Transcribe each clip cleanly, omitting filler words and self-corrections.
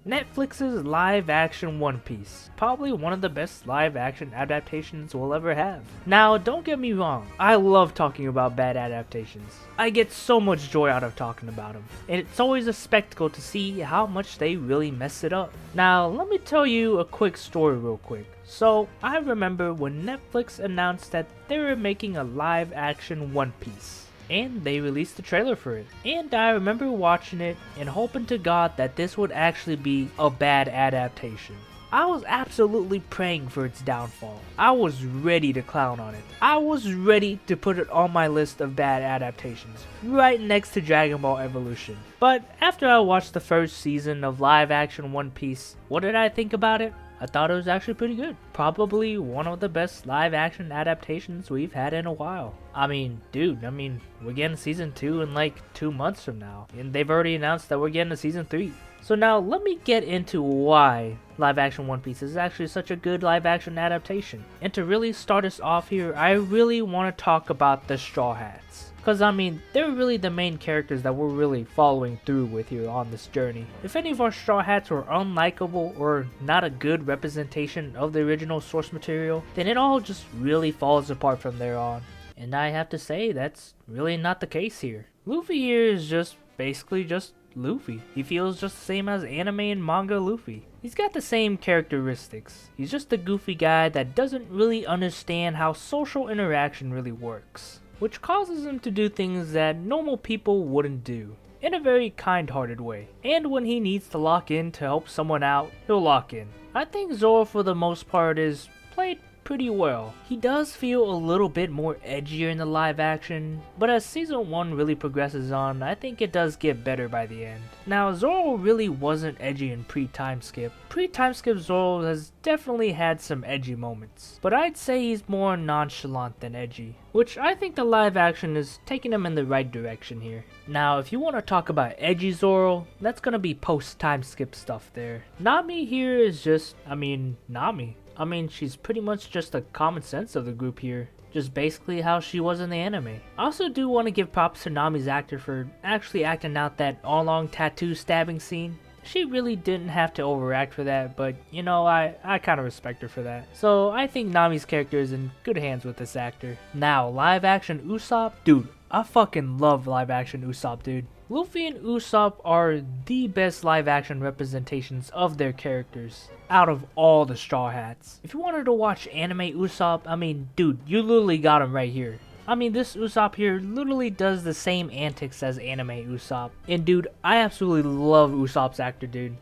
Netflix's live-action One Piece. Probably one of the best live-action adaptations we'll ever have. Now, don't get me wrong, I love talking about bad adaptations. I get so much joy out of talking about them, and it's always a spectacle to see how much they really mess it up. Now, let me tell you a quick story real quick. So, I remember when Netflix announced that they were making a live-action One Piece. And they released the trailer for it. And I remember watching it and hoping to God that this would actually be a bad adaptation. I was absolutely praying for its downfall. I was ready to clown on it. I was ready to put it on my list of bad adaptations, right next to Dragon Ball Evolution. But after I watched the first season of live action One Piece, what did I think about it? I thought it was actually pretty good. Probably one of the best live action adaptations we've had in a while. I mean, dude, we're getting season 2 in like 2 months from now. And they've already announced that we're getting a season 3. So now let me get into why live action One Piece is actually such a good live action adaptation. And to really start us off here, I really want to talk about the Straw Hats. Because they're really the main characters that we're really following through with here on this journey. If any of our Straw Hats were unlikable or not a good representation of the original source material, then it all just really falls apart from there on. And I have to say, that's really not the case here. Luffy here is basically just Luffy. He feels just the same as anime and manga Luffy. He's got the same characteristics. He's just a goofy guy that doesn't really understand how social interaction really works, which causes him to do things that normal people wouldn't do, in a very kind-hearted way. And when he needs to lock in to help someone out, he'll lock in. I think Zoro for the most part is played pretty well. He does feel a little bit more edgier in the live action, but as season 1 really progresses on, I think it does get better by the end. Now, Zoro really wasn't edgy in pre-time skip. Pre-time skip Zoro has definitely had some edgy moments, but I'd say he's more nonchalant than edgy, which I think the live action is taking him in the right direction here. Now, if you want to talk about edgy Zoro, that's gonna be post-time skip stuff there. Nami here is just, Nami. She's pretty much just the common sense of the group here. Just basically how she was in the anime. I also do want to give props to Nami's actor for actually acting out that all-along tattoo stabbing scene. She really didn't have to overact for that, but I kind of respect her for that. So I think Nami's character is in good hands with this actor. Now, live action Usopp? Dude, I fucking love live action Usopp, dude. Luffy and Usopp are the best live action representations of their characters out of all the Straw Hats. If you wanted to watch anime Usopp, dude, you literally got him right here. This Usopp here literally does the same antics as anime Usopp. And dude, I absolutely love Usopp's actor, dude.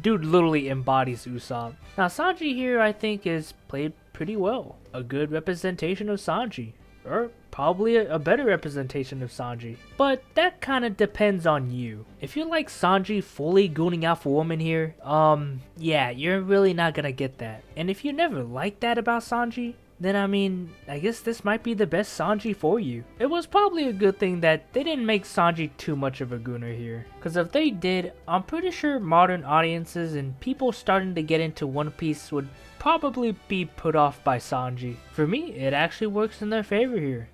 Dude literally embodies Usopp. Now Sanji here I think is played pretty well. A good representation of Sanji. Or probably a better representation of Sanji. But that kind of depends on you. If you like Sanji fully gooning out for women here, yeah, you're really not gonna get that. And if you never liked that about Sanji, then I guess this might be the best Sanji for you. It was probably a good thing that they didn't make Sanji too much of a gooner here. Cause if they did, I'm pretty sure modern audiences and people starting to get into One Piece would probably be put off by Sanji. For me, it actually works in their favor here.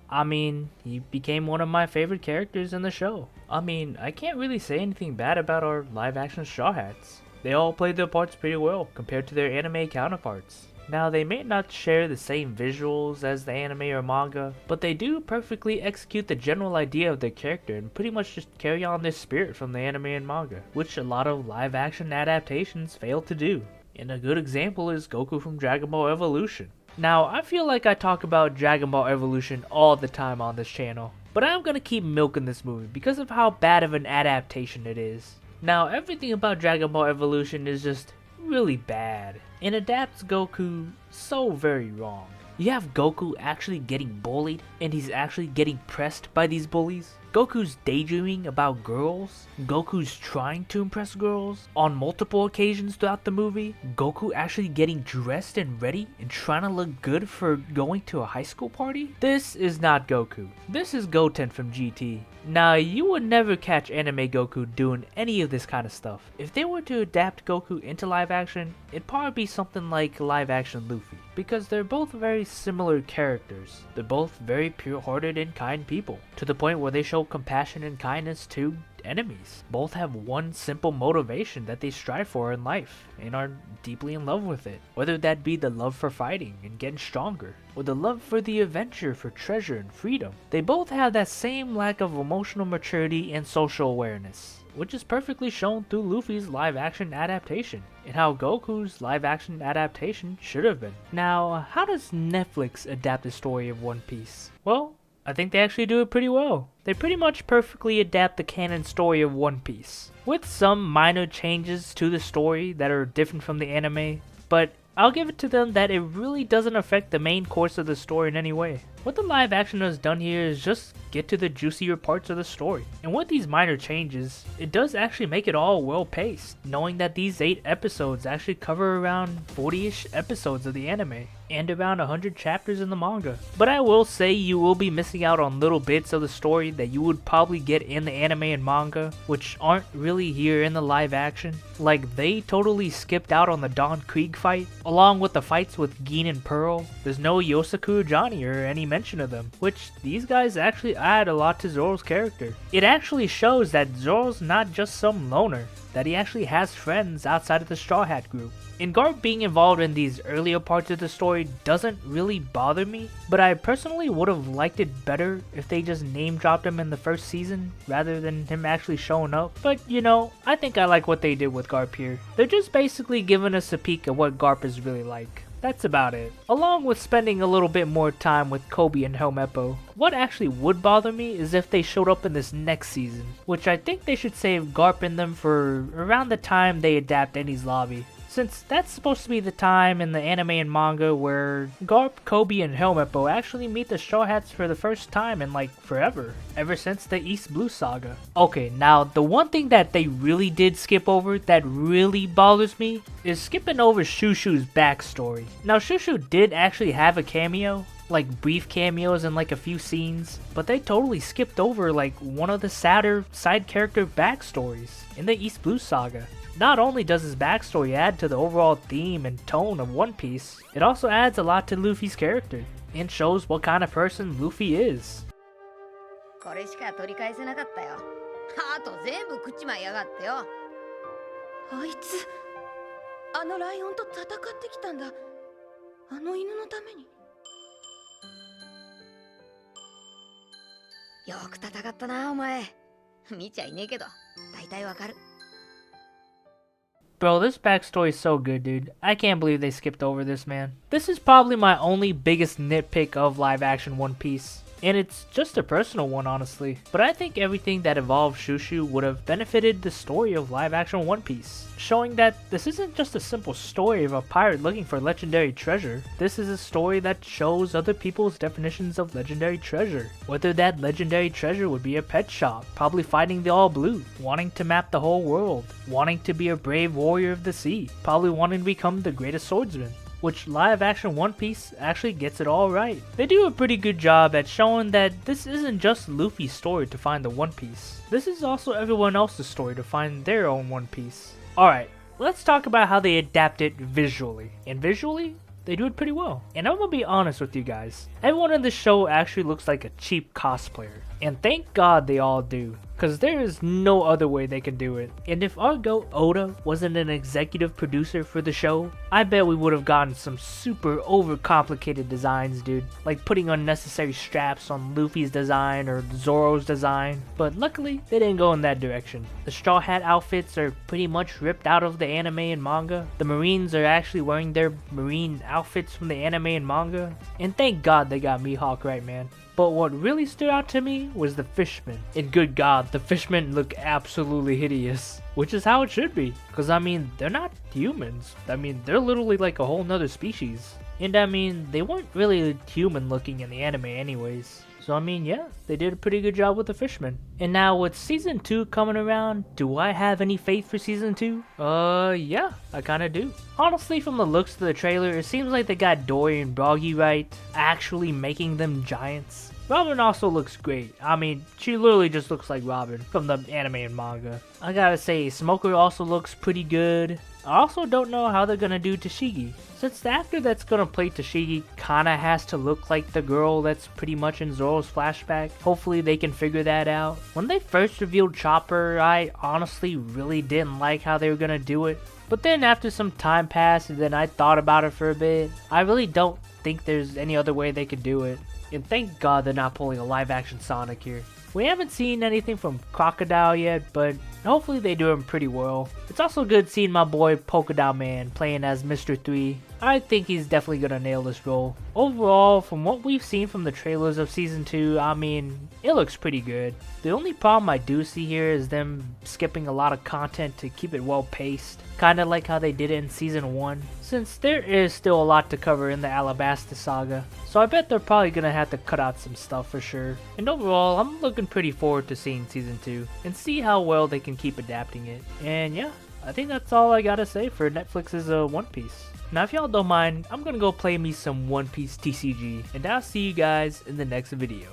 He became one of my favorite characters in the show. I can't really say anything bad about our live action Straw Hats. They all played their parts pretty well compared to their anime counterparts. Now, they may not share the same visuals as the anime or manga, but they do perfectly execute the general idea of their character and pretty much just carry on their spirit from the anime and manga, which a lot of live action adaptations fail to do. And a good example is Goku from Dragon Ball Evolution. Now, I feel like I talk about Dragon Ball Evolution all the time on this channel, but I'm gonna keep milking this movie because of how bad of an adaptation it is. Now, everything about Dragon Ball Evolution is just really bad and adapts Goku so very wrong. You have Goku actually getting bullied and he's actually getting pressed by these bullies. Goku's daydreaming about girls. Goku's trying to impress girls on multiple occasions throughout the movie. Goku actually getting dressed and ready and trying to look good for going to a high school party. This is not Goku. This is Goten from GT. Now, you would never catch anime Goku doing any of this kind of stuff. If they were to adapt Goku into live action, it'd probably be something like live action Luffy, because they're both very similar characters. They're both very pure-hearted and kind people, to the point where they show compassion and kindness to enemies. Both have one simple motivation that they strive for in life and are deeply in love with it, whether that be the love for fighting and getting stronger, or the love for the adventure, for treasure and freedom. They both have that same lack of emotional maturity and social awareness, which is perfectly shown through Luffy's live action adaptation and how Goku's live action adaptation should have been. Now, how does Netflix adapt the story of One Piece? Well, I think they actually do it pretty well. They pretty much perfectly adapt the canon story of One Piece, with some minor changes to the story that are different from the anime, but I'll give it to them that it really doesn't affect the main course of the story in any way. What the live action has done here is just get to the juicier parts of the story, and with these minor changes, it does actually make it all well paced, knowing that these 8 episodes actually cover around 40-ish episodes of the anime, and around 100 chapters in the manga. But I will say you will be missing out on little bits of the story that you would probably get in the anime and manga, which aren't really here in the live action. Like, they totally skipped out on the Don Krieg fight, along with the fights with Gin and Pearl. There's no Yosaku or Johnny or any mention of them, which these guys actually add a lot to Zoro's character. It actually shows that Zoro's not just some loner, that he actually has friends outside of the Straw Hat group. And Garp being involved in these earlier parts of the story doesn't really bother me, but I personally would have liked it better if they just name dropped him in the first season rather than him actually showing up. But you know, I think I like what they did with Garp here. They're just basically giving us a peek at what Garp is really like. That's about it. Along with spending a little bit more time with Kobe and Helmeppo. What actually would bother me is if they showed up in this next season, which I think they should save Garp and them for around the time they adapt Enies Lobby, since that's supposed to be the time in the anime and manga where Garp, Kobe, and Helmeppo actually meet the Straw Hats for the first time in like forever, ever since the East Blue Saga. Okay, now the one thing that they really did skip over that really bothers me is skipping over Shushu's backstory. Now Shushu did actually have a cameo, like brief cameos in like a few scenes, but they totally skipped over like one of the sadder side character backstories in the East Blue Saga. Not only does his backstory add to the overall theme and tone of One Piece, it also adds a lot to Luffy's character, and shows what kind of person Luffy is. これしか取り返せなかったよ。あと全部食っちまいやがってよ。あいつ、あのライオンと戦ってきたんだ。あの犬のために。よく戦ったな、お前。見ちゃいねえけど、大体わかる。 Bro, this backstory is so good, dude. I can't believe they skipped over this, man. This is probably my only biggest nitpick of live action One Piece. And it's just a personal one, honestly. But I think everything that involved Shushu would have benefited the story of live action One Piece, showing that this isn't just a simple story of a pirate looking for legendary treasure. This is a story that shows other people's definitions of legendary treasure. Whether that legendary treasure would be a pet shop, probably fighting the All Blue, wanting to map the whole world, wanting to be a brave warrior of the sea, probably wanting to become the greatest swordsman. Which live action One Piece actually gets it all right. They do a pretty good job at showing that this isn't just Luffy's story to find the One Piece. This is also everyone else's story to find their own One Piece. Alright, let's talk about how they adapt it visually. And visually, they do it pretty well. And I'm gonna be honest with you guys. Everyone in this show actually looks like a cheap cosplayer. And thank God they all do, cause there is no other way they can do it. And if Argo Oda wasn't an executive producer for the show, I bet we would have gotten some super overcomplicated designs, dude. Like putting unnecessary straps on Luffy's design or Zoro's design. But luckily, they didn't go in that direction. The Straw Hat outfits are pretty much ripped out of the anime and manga. The Marines are actually wearing their marine outfits from the anime and manga. And thank God they got Mihawk right, man. But what really stood out to me was the fishmen. And good God, the fishmen look absolutely hideous. Which is how it should be. Cause I mean, they're not humans. I mean, they're literally like a whole nother species. And I mean, they weren't really human looking in the anime anyways. So I mean, yeah, they did a pretty good job with the fishmen. And now with season 2 coming around, do I have any faith for season 2? Yeah, I kinda do. Honestly, from the looks of the trailer, it seems like they got Dory and Broggy right, actually making them giants. Robin also looks great. I mean, she literally just looks like Robin from the anime and manga. I gotta say, Smoker also looks pretty good. I also don't know how they're gonna do Tashigi, since the actor that's gonna play Tashigi kinda has to look like the girl that's pretty much in Zoro's flashback. Hopefully they can figure that out. When they first revealed Chopper, I honestly really didn't like how they were gonna do it. But then after some time passed and then I thought about it for a bit, I really don't think there's any other way they could do it. And thank God they're not pulling a live action Sonic here. We haven't seen anything from Crocodile yet, but hopefully they do him pretty well. It's also good seeing my boy Polka Dot Man playing as Mr. 3. I think he's definitely gonna nail this role. Overall, from what we've seen from the trailers of Season 2, I mean, it looks pretty good. The only problem I do see here is them skipping a lot of content to keep it well paced. Kinda like how they did it in Season 1, since there is still a lot to cover in the Alabasta saga. So I bet they're probably gonna have to cut out some stuff for sure. And overall, I'm looking pretty forward to seeing Season 2 and see how well they can keep adapting it. And yeah, I think that's all I gotta say for Netflix's One Piece. Now if y'all don't mind, I'm gonna go play me some One Piece TCG, and I'll see you guys in the next video.